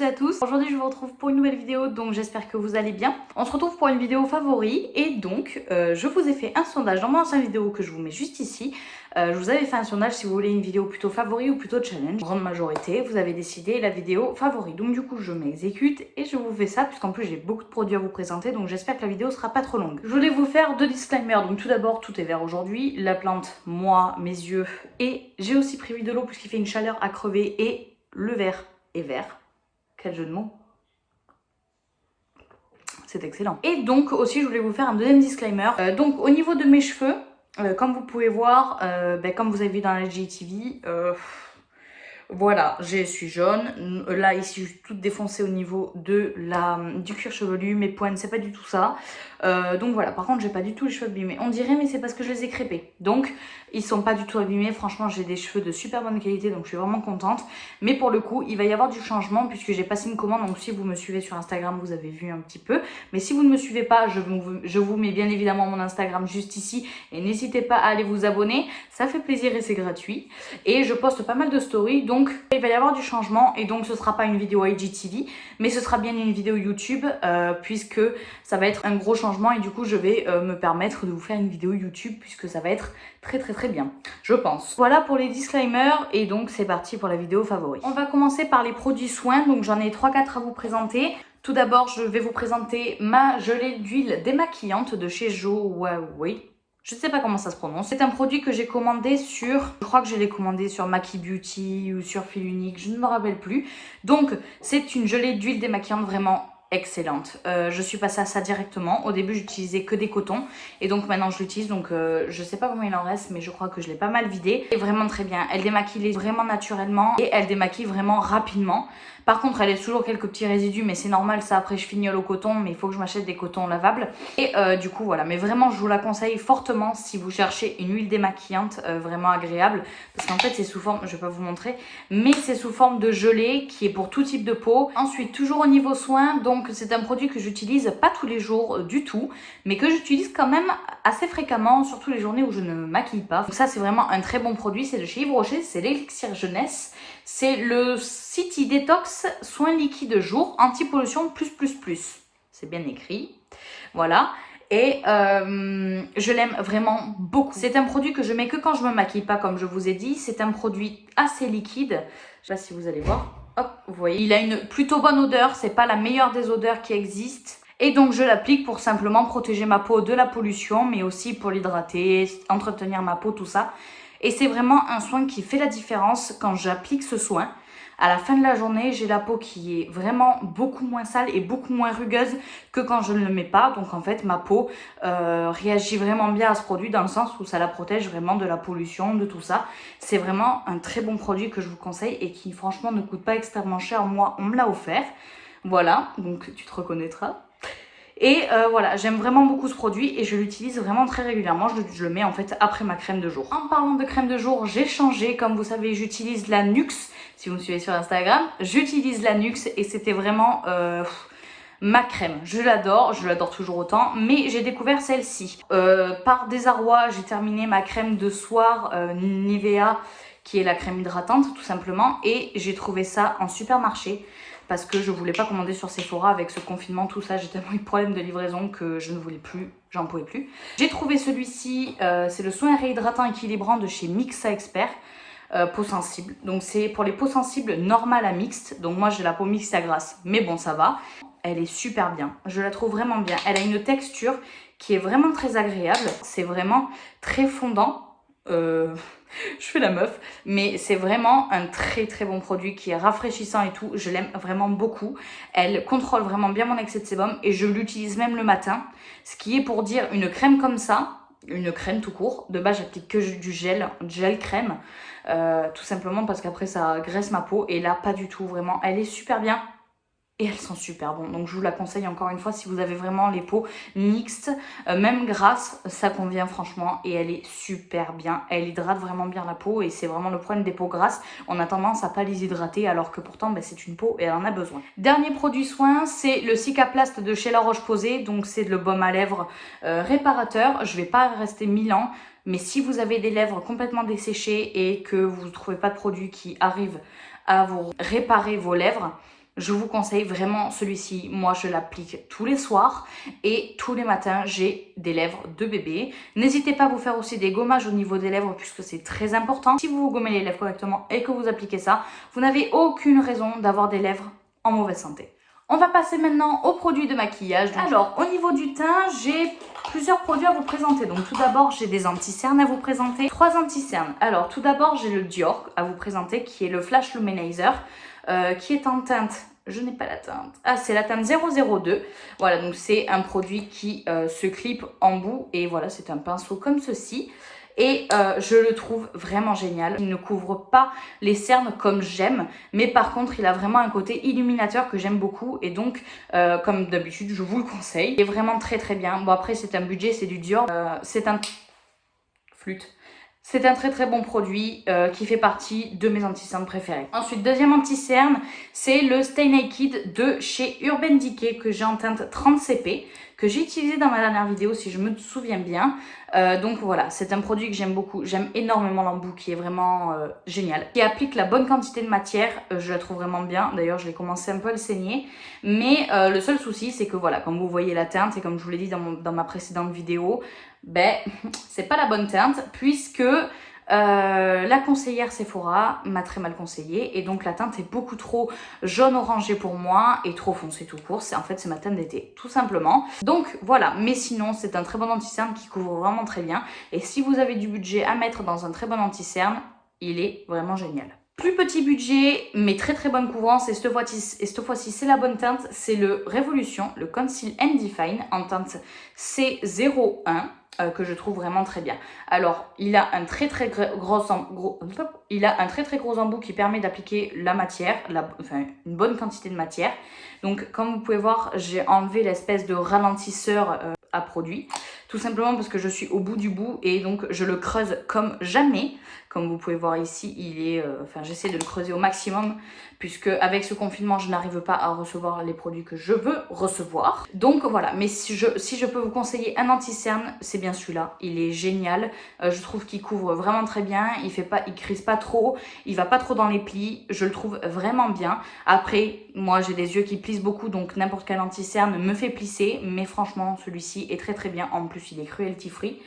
à tous, aujourd'hui je vous retrouve pour une nouvelle vidéo, donc j'espère que vous allez bien. On se retrouve pour une vidéo favori et donc je vous ai fait un sondage dans mon ancienne vidéo que je vous mets juste ici. Je vous avais fait un sondage si vous voulez une vidéo plutôt favori ou plutôt challenge. En grande majorité, vous avez décidé la vidéo favori. Donc du coup je m'exécute et je vous fais ça puisqu'en plus j'ai beaucoup de produits à vous présenter, donc j'espère que la vidéo sera pas trop longue. Je voulais vous faire deux disclaimers. Donc tout d'abord, tout est vert aujourd'hui. La plante, moi, mes yeux, et j'ai aussi prévu de l'eau puisqu'il fait une chaleur à crever et le verre est vert. Quel jeu de mots. C'est excellent. Et donc aussi je voulais vous faire un deuxième disclaimer. Donc au niveau de mes cheveux, comme vous pouvez voir, comme vous avez vu dans la GTV, voilà, je suis jaune. Là, ici, je suis toute défoncée au niveau du cuir chevelu. Mes pointes, c'est pas du tout ça. Donc voilà, par contre, j'ai pas du tout les cheveux abîmés. On dirait, mais c'est parce que je les ai crêpés. Donc, ils sont pas du tout abîmés. Franchement, j'ai des cheveux de super bonne qualité, donc je suis vraiment contente. Mais pour le coup, il va y avoir du changement puisque j'ai passé une commande. Donc si vous me suivez sur Instagram, vous avez vu un petit peu. Mais si vous ne me suivez pas, je vous mets bien évidemment mon Instagram juste ici. Et n'hésitez pas à aller vous abonner. Ça fait plaisir et c'est gratuit. Et je poste pas mal de stories. Donc il va y avoir du changement. Et donc ce sera pas une vidéo IGTV, mais ce sera bien une vidéo YouTube puisque ça va être un gros changement. Et du coup, je vais me permettre de vous faire une vidéo YouTube puisque ça va être très bien, je pense. Voilà pour les disclaimers et donc c'est parti pour la vidéo favori. On va commencer par les produits soins, donc j'en ai 3-4 à vous présenter. Tout d'abord, je vais vous présenter ma gelée d'huile démaquillante de chez Huawei. Je ne sais pas comment ça se prononce. C'est un produit que j'ai commandé sur, je crois que je l'ai commandé sur Maki Beauty ou sur Fil Unique, je ne me rappelle plus. Donc c'est une gelée d'huile démaquillante vraiment excellente. Je suis passée à ça directement. Au début, j'utilisais que des cotons et donc maintenant je l'utilise. Donc je sais pas comment il en reste, mais je crois que je l'ai pas mal vidé. Et vraiment très bien. Elle démaquille vraiment naturellement et elle démaquille vraiment rapidement. Par contre, elle laisse toujours quelques petits résidus, mais c'est normal, ça après je fignole au coton, mais il faut que je m'achète des cotons lavables. Et du coup voilà, mais vraiment je vous la conseille fortement si vous cherchez une huile démaquillante vraiment agréable. Parce qu'en fait c'est sous forme, je vais pas vous montrer, mais c'est sous forme de gelée qui est pour tout type de peau. Ensuite, toujours au niveau soin, donc c'est un produit que j'utilise pas tous les jours du tout, mais que j'utilise quand même assez fréquemment, surtout les journées où je ne me maquille pas. Donc ça c'est vraiment un très bon produit, c'est de chez Yves Rocher, c'est l'élixir jeunesse. C'est le City Detox Soin liquide jour anti-pollution plus. C'est bien écrit. Voilà. Et je l'aime vraiment beaucoup. C'est un produit que je mets que quand je me maquille pas, comme je vous ai dit. C'est un produit assez liquide. Je sais pas si vous allez voir. Hop, vous voyez. Il a une plutôt bonne odeur. C'est pas la meilleure des odeurs qui existent. Et donc je l'applique pour simplement protéger ma peau de la pollution, mais aussi pour l'hydrater, entretenir ma peau, tout ça. Et c'est vraiment un soin qui fait la différence quand j'applique ce soin. À la fin de la journée, j'ai la peau qui est vraiment beaucoup moins sale et beaucoup moins rugueuse que quand je ne le mets pas. Donc en fait, ma peau réagit vraiment bien à ce produit dans le sens où ça la protège vraiment de la pollution, de tout ça. C'est vraiment un très bon produit que je vous conseille et qui franchement ne coûte pas extrêmement cher. Moi, on me l'a offert. Voilà, donc tu te reconnaîtras. Et voilà, j'aime vraiment beaucoup ce produit et je l'utilise vraiment très régulièrement. Je le mets en fait après ma crème de jour. En parlant de crème de jour, j'ai changé. Comme vous savez, j'utilise la Nuxe. Si vous me suivez sur Instagram, j'utilise la Nuxe et c'était vraiment ma crème. Je l'adore toujours autant. Mais j'ai découvert celle-ci. Par désarroi, j'ai terminé ma crème de soir Nivea, qui est la crème hydratante tout simplement. Et j'ai trouvé ça en supermarché. Parce que je voulais pas commander sur Sephora avec ce confinement, tout ça. J'ai tellement eu de problèmes de livraison que je ne voulais plus, j'en pouvais plus. J'ai trouvé celui-ci, c'est le soin réhydratant équilibrant de chez Mixa Expert, peau sensible. Donc c'est pour les peaux sensibles normales à mixte. Donc moi j'ai la peau mixte à grasse, mais bon ça va. Elle est super bien, je la trouve vraiment bien. Elle a une texture qui est vraiment très agréable. C'est vraiment très fondant. Je fais la meuf, mais c'est vraiment un très bon produit qui est rafraîchissant et tout. Je l'aime vraiment beaucoup. Elle contrôle vraiment bien mon excès de sébum et je l'utilise même le matin. Ce qui est pour dire une crème comme ça, une crème tout court. De base, j'applique que du gel crème, tout simplement parce qu'après ça graisse ma peau et là pas du tout. Vraiment, elle est super bien. Et elles sont super bonnes, donc je vous la conseille encore une fois si vous avez vraiment les peaux mixtes, même grasses, ça convient franchement et elle est super bien. Elle hydrate vraiment bien la peau et c'est vraiment le problème des peaux grasses, on a tendance à pas les hydrater alors que pourtant c'est une peau et elle en a besoin. Dernier produit soin, c'est le Cicaplast de chez La Roche-Posay, donc c'est le baume à lèvres réparateur. Je vais pas rester 1000 ans, mais si vous avez des lèvres complètement desséchées et que vous ne trouvez pas de produit qui arrive à vous réparer vos lèvres, Je vous conseille vraiment celui-ci. Moi, je l'applique tous les soirs et tous les matins, j'ai des lèvres de bébé. N'hésitez pas à vous faire aussi des gommages au niveau des lèvres puisque c'est très important. Si vous vous gommez les lèvres correctement et que vous appliquez ça, vous n'avez aucune raison d'avoir des lèvres en mauvaise santé. On va passer maintenant aux produits de maquillage. Alors, au niveau du teint, j'ai plusieurs produits à vous présenter. Donc, tout d'abord, j'ai des anti-cernes à vous présenter. 3 anti-cernes. Alors, tout d'abord, j'ai le Dior à vous présenter qui est le Flash Luminizer. Qui est en teinte, je n'ai pas la teinte, ah c'est la teinte 002, voilà donc c'est un produit qui se clip en bout et voilà c'est un pinceau comme ceci et je le trouve vraiment génial. Il ne couvre pas les cernes comme j'aime mais par contre il a vraiment un côté illuminateur que j'aime beaucoup et donc comme d'habitude je vous le conseille. Il est vraiment très très bien, bon après c'est un budget, c'est du Dior, c'est un flûte. C'est un très très bon produit qui fait partie de mes anti-cernes préférés. Ensuite, deuxième anti-cerne, c'est le Stay Naked de chez Urban Decay que j'ai en teinte 30 CP, que j'ai utilisé dans ma dernière vidéo si je me souviens bien. Donc voilà, c'est un produit que j'aime beaucoup. J'aime énormément l'embout qui est vraiment génial. Qui applique la bonne quantité de matière, je la trouve vraiment bien. D'ailleurs, je l'ai commencé un peu à le saigner. Mais le seul souci, c'est que voilà, comme vous voyez la teinte et comme je vous l'ai dit dans ma précédente vidéo, ben, c'est pas la bonne teinte puisque la conseillère Sephora m'a très mal conseillé et donc la teinte est beaucoup trop jaune orangé pour moi et trop foncée tout court. En fait c'est ma teinte d'été tout simplement. Donc voilà, mais sinon c'est un très bon anti-cerne qui couvre vraiment très bien et si vous avez du budget à mettre dans un très bon anti-cerne, il est vraiment génial. Plus petit budget, mais très très bonne couvrance et cette fois-ci c'est la bonne teinte, c'est le Révolution, le Conceal and Define en teinte C01 que je trouve vraiment très bien. Alors, il a un très très gros embout qui permet d'appliquer la matière, enfin une bonne quantité de matière. Donc comme vous pouvez voir, j'ai enlevé l'espèce de ralentisseur à produit. Tout simplement parce que je suis au bout du bout et donc je le creuse comme jamais. Comme vous pouvez voir ici, il est, j'essaie de le creuser au maximum puisque avec ce confinement, je n'arrive pas à recevoir les produits que je veux recevoir. Donc voilà, mais si je peux vous conseiller un anti-cerne, c'est bien celui-là. Il est génial. Je trouve qu'il couvre vraiment très bien. Il crise pas trop. Il va pas trop dans les plis. Je le trouve vraiment bien. Après, moi j'ai des yeux qui plissent beaucoup, donc n'importe quel anti-cerne me fait plisser. Mais franchement, celui-ci est très très bien. En plus, il est cruelty free.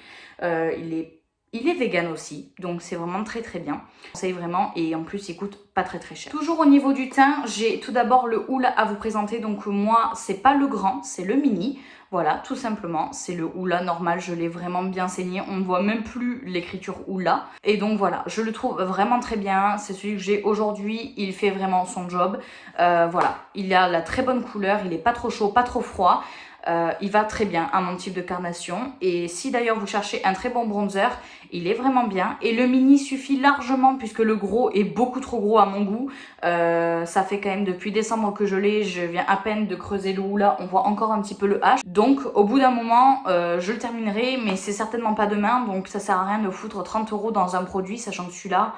Il est vegan aussi, donc c'est vraiment très très bien. Je conseille vraiment et en plus il coûte pas très très cher. Toujours au niveau du teint, j'ai tout d'abord le Hoola à vous présenter. Donc moi, c'est pas le grand, c'est le mini. Voilà, tout simplement, c'est le Hoola normal, je l'ai vraiment bien saigné. On ne voit même plus l'écriture Hoola. Et donc voilà, je le trouve vraiment très bien. C'est celui que j'ai aujourd'hui, il fait vraiment son job. Voilà, il a la très bonne couleur, il est pas trop chaud, pas trop froid. Il va très bien à mon type de carnation et si d'ailleurs vous cherchez un très bon bronzer, il est vraiment bien et le mini suffit largement puisque le gros est beaucoup trop gros à mon goût. Ça fait quand même depuis décembre que je l'ai, je viens à peine de creuser le Hoola, on voit encore un petit peu le H, donc au bout d'un moment je le terminerai mais c'est certainement pas demain, donc ça sert à rien de foutre 30 € dans un produit sachant que celui-là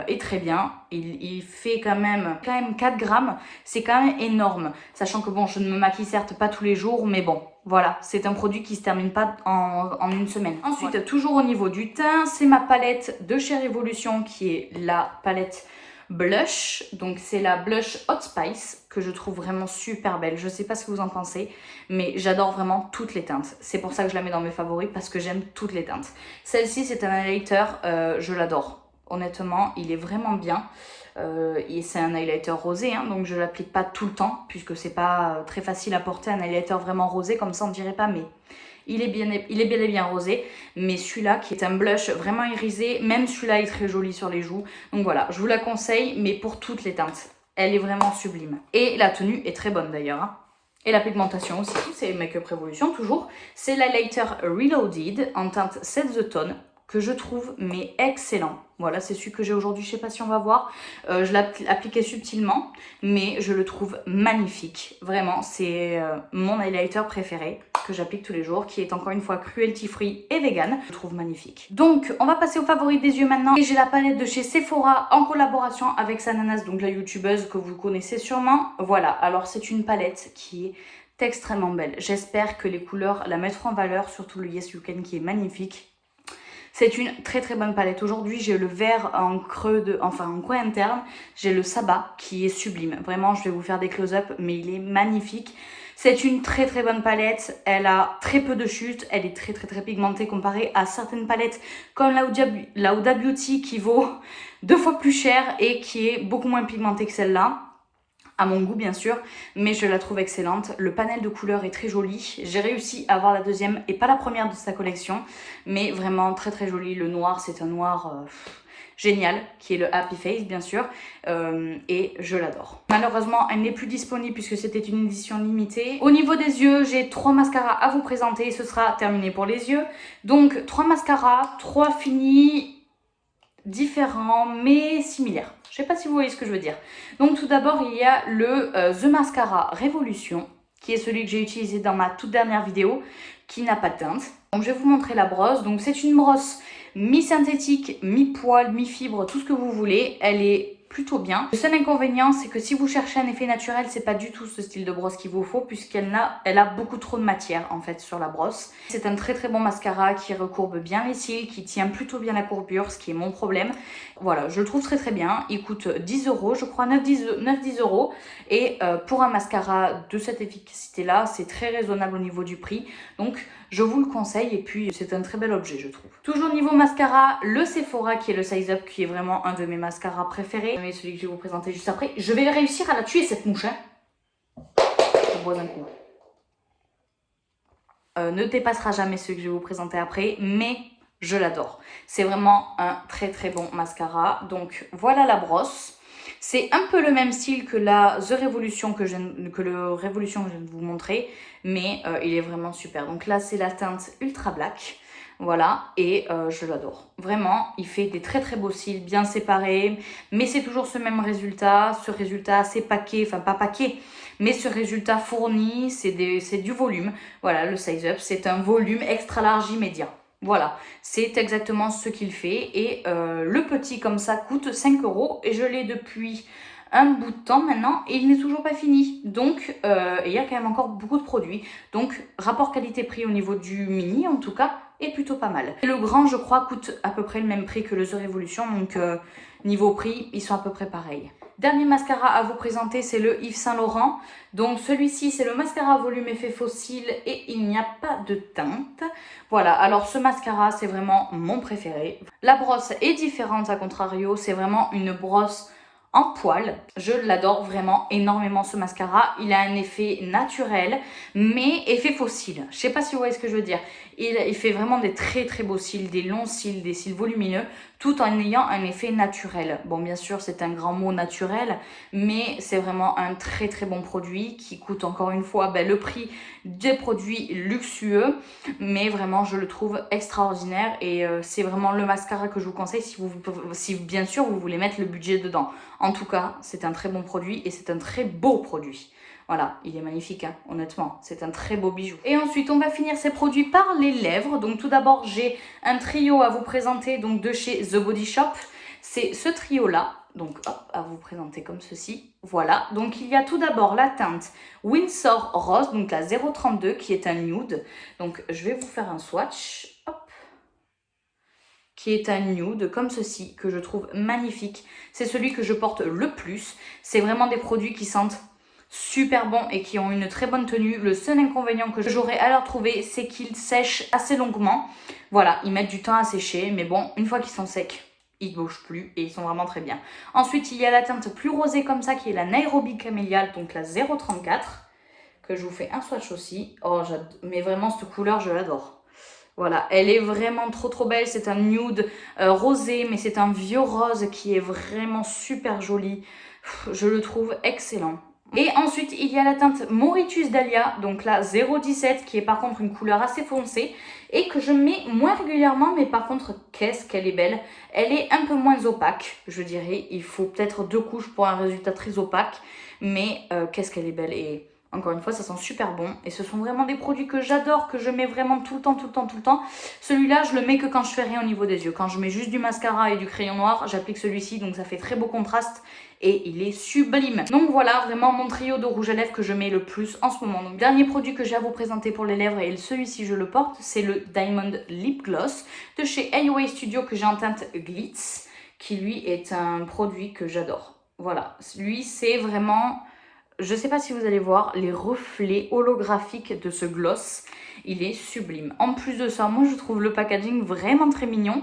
est très bien. Il fait quand même 4 grammes, c'est quand même énorme. Sachant que bon, je ne me maquille certes pas tous les jours, mais bon, voilà, c'est un produit qui se termine pas en une semaine. Ensuite, voilà. Toujours au niveau du teint, c'est ma palette de chez Révolution qui est la palette blush. Donc c'est la blush Hot Spice que je trouve vraiment super belle. Je sais pas ce que vous en pensez, mais j'adore vraiment toutes les teintes. C'est pour ça que je la mets dans mes favoris parce que j'aime toutes les teintes. Celle-ci, c'est un highlighter, je l'adore. Honnêtement, il est vraiment bien. Et c'est un highlighter rosé, hein, donc je ne l'applique pas tout le temps, puisque c'est pas très facile à porter un highlighter vraiment rosé, comme ça on dirait pas, mais il est bel et bien rosé. Mais celui-là, qui est un blush vraiment irisé, même celui-là est très joli sur les joues. Donc voilà, je vous la conseille, mais pour toutes les teintes. Elle est vraiment sublime. Et la tenue est très bonne d'ailleurs, hein. Et la pigmentation aussi, c'est Make Up Revolution toujours. C'est l'highlighter Reloaded en teinte Set the Tone, que je trouve mais excellent. Voilà, c'est celui que j'ai aujourd'hui, je sais pas si on va voir. Je l'ai appliqué subtilement, mais je le trouve magnifique. Vraiment, c'est mon highlighter préféré que j'applique tous les jours, qui est encore une fois cruelty free et vegan. Je le trouve magnifique. Donc, on va passer aux favoris des yeux maintenant. Et j'ai la palette de chez Sephora en collaboration avec Sananas, donc la youtubeuse que vous connaissez sûrement. Voilà, alors c'est une palette qui est extrêmement belle. J'espère que les couleurs la mettront en valeur, surtout le Yes You Can qui est magnifique. C'est une très très bonne palette. Aujourd'hui, j'ai le vert en creux en coin interne. J'ai le Sabbat qui est sublime. Vraiment, je vais vous faire des close-up, mais il est magnifique. C'est une très très bonne palette. Elle a très peu de chute. Elle est très très très pigmentée comparée à certaines palettes comme la Huda Beauty qui vaut 2 fois plus cher et qui est beaucoup moins pigmentée que celle-là. À mon goût bien sûr, mais je la trouve excellente. Le panel de couleurs est très joli. J'ai réussi à avoir la deuxième et pas la première de sa collection, mais vraiment très très joli. Le noir, c'est un noir génial, qui est le Happy Face bien sûr, et je l'adore. Malheureusement, elle n'est plus disponible puisque c'était une édition limitée. Au niveau des yeux, j'ai 3 mascaras à vous présenter, ce sera terminé pour les yeux. Donc 3 mascaras, 3 finis différents mais similaires. Je sais pas si vous voyez ce que je veux dire. Donc tout d'abord, il y a le The Mascara Révolution, qui est celui que j'ai utilisé dans ma toute dernière vidéo, qui n'a pas de teinte. Donc je vais vous montrer la brosse. Donc c'est une brosse mi-synthétique, mi-poil, mi-fibre, tout ce que vous voulez. Elle est plutôt bien. Le seul inconvénient, c'est que si vous cherchez un effet naturel, c'est pas du tout ce style de brosse qu'il vous faut, puisqu'elle a beaucoup trop de matière en fait sur la brosse. C'est un très très bon mascara qui recourbe bien les cils, qui tient plutôt bien la courbure, ce qui est mon problème. Voilà, je le trouve très très bien. Il coûte 10 €, je crois 9-10 €. Et pour un mascara de cette efficacité là, c'est très raisonnable au niveau du prix. Donc je vous le conseille et puis c'est un très bel objet je trouve. Toujours niveau mascara, le Sephora qui est le Size Up, qui est vraiment un de mes mascaras préférés. Mais celui que je vais vous présenter juste après. Je vais réussir à la tuer cette mouche. Hein. Je bois un coup. Ne dépassera jamais celui que je vais vous présenter après, mais je l'adore. C'est vraiment un très très bon mascara. Donc voilà la brosse. C'est un peu le même style que la The Revolution que le Révolution que je viens de vous montrer, mais il est vraiment super. Donc là c'est la teinte Ultra Black. Voilà, et je l'adore. Vraiment, il fait des très très beaux cils, bien séparés, mais c'est toujours ce même résultat, ce résultat assez paquet, enfin pas paquet, mais ce résultat fourni, c'est du volume. Voilà, le Size Up, c'est un volume extra large immédiat. Voilà, c'est exactement ce qu'il fait. Et le petit comme ça coûte 5 € et je l'ai depuis un bout de temps maintenant et il n'est toujours pas fini. Donc, il y a quand même encore beaucoup de produits. Donc, rapport qualité-prix au niveau du mini en tout cas est plutôt pas mal. Et le grand, je crois, coûte à peu près le même prix que le The Revolution. Donc, niveau prix, ils sont à peu près pareils. Dernier mascara à vous présenter, c'est le Yves Saint Laurent. Donc celui-ci, c'est le mascara volume effet fossile et il n'y a pas de teinte. Voilà, alors ce mascara, c'est vraiment mon préféré. La brosse est différente à contrario, c'est vraiment une brosse en poil. Je l'adore vraiment énormément ce mascara. Il a un effet naturel, mais effet fossile. Je sais pas si vous voyez ce que je veux dire. Il fait vraiment des très très beaux cils, des longs cils, des cils volumineux, tout en ayant un effet naturel. Bon, bien sûr, c'est un grand mot naturel, mais c'est vraiment un très très bon produit qui coûte encore une fois le prix des produits luxueux, mais vraiment je le trouve extraordinaire et c'est vraiment le mascara que je vous conseille si bien sûr vous voulez mettre le budget dedans. En tout cas, c'est un très bon produit et c'est un très beau produit. Voilà, il est magnifique, hein, honnêtement. C'est un très beau bijou. Et ensuite, on va finir ces produits par les lèvres. Donc tout d'abord, j'ai un trio à vous présenter donc de chez The Body Shop. C'est ce trio-là. Donc hop, à vous présenter comme ceci. Voilà, donc il y a tout d'abord la teinte Windsor Rose, donc la 032 qui est un nude. Donc je vais vous faire un swatch. Hop. Qui est un nude comme ceci, que je trouve magnifique. C'est celui que je porte le plus. C'est vraiment des produits qui sentent super bons et qui ont une très bonne tenue. Le seul inconvénient que j'aurais à leur trouver, c'est qu'ils sèchent assez longuement. Voilà, ils mettent du temps à sécher, mais bon, une fois qu'ils sont secs, ils ne bougent plus et ils sont vraiment très bien. Ensuite, il y a la teinte plus rosée comme ça, qui est la Nairobi Caméliale, donc la 034, que je vous fais un swatch aussi. Oh, mais vraiment, cette couleur, je l'adore. Voilà, elle est vraiment trop belle. C'est un nude rosé, mais c'est un vieux rose qui est vraiment super joli. Je le trouve excellent. Et ensuite, il y a la teinte Mauritius Dahlia, donc la 017, qui est par contre une couleur assez foncée et que je mets moins régulièrement, mais par contre, qu'est-ce qu'elle est belle. Elle est un peu moins opaque, je dirais. Il faut peut-être 2 couches pour un résultat très opaque, mais qu'est-ce qu'elle est belle. Et Encore une fois, ça sent super bon. Et ce sont vraiment des produits que j'adore, que je mets vraiment tout le temps, tout le temps, tout le temps. Celui-là, je le mets que quand je fais rien au niveau des yeux. Quand je mets juste du mascara et du crayon noir, j'applique celui-ci. Donc ça fait très beau contraste et il est sublime. Donc voilà, vraiment mon trio de rouge à lèvres que je mets le plus en ce moment. Donc dernier produit que j'ai à vous présenter pour les lèvres, et celui-ci je le porte, c'est le Diamond Lip Gloss de chez AOA Studio que j'ai en teinte Glitz, qui lui est un produit que j'adore. Voilà, lui c'est vraiment... Je sais pas si vous allez voir les reflets holographiques de ce gloss. Il est sublime. En plus de ça, moi je trouve le packaging vraiment très mignon.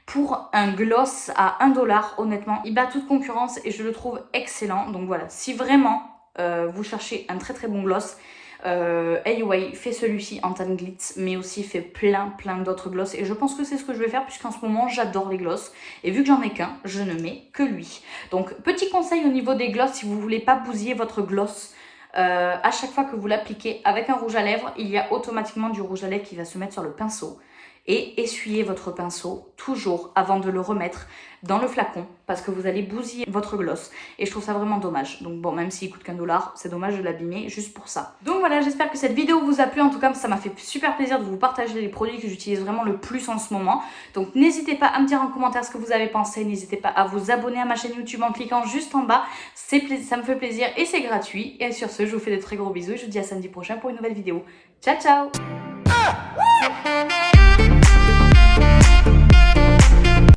Pour un gloss à 1 $, honnêtement, il bat toute concurrence et je le trouve excellent. Donc voilà, si vraiment vous cherchez un très très bon gloss, AOA fait celui-ci en teinte glitz, mais aussi fait plein d'autres gloss. Et je pense que c'est ce que je vais faire puisqu'en ce moment j'adore les gloss. Et vu que j'en ai qu'un, je ne mets que lui. Donc petit conseil au niveau des gloss, si vous voulez pas bousiller votre gloss, à chaque fois que vous l'appliquez avec un rouge à lèvres, il y a automatiquement du rouge à lèvres qui va se mettre sur le pinceau. Et essuyez votre pinceau toujours avant de le remettre dans le flacon parce que vous allez bousiller votre gloss et je trouve ça vraiment dommage. Donc bon, même s'il coûte qu'1 $, c'est dommage de l'abîmer juste pour ça. Donc voilà, j'espère que cette vidéo vous a plu. En tout cas, ça m'a fait super plaisir de vous partager les produits que j'utilise vraiment le plus en ce moment. Donc n'hésitez pas à me dire en commentaire ce que vous avez pensé. N'hésitez pas à vous abonner à ma chaîne YouTube en cliquant juste en bas. Ça me fait plaisir et c'est gratuit. Et sur ce, je vous fais de très gros bisous et je vous dis à samedi prochain pour une nouvelle vidéo. Ciao ciao!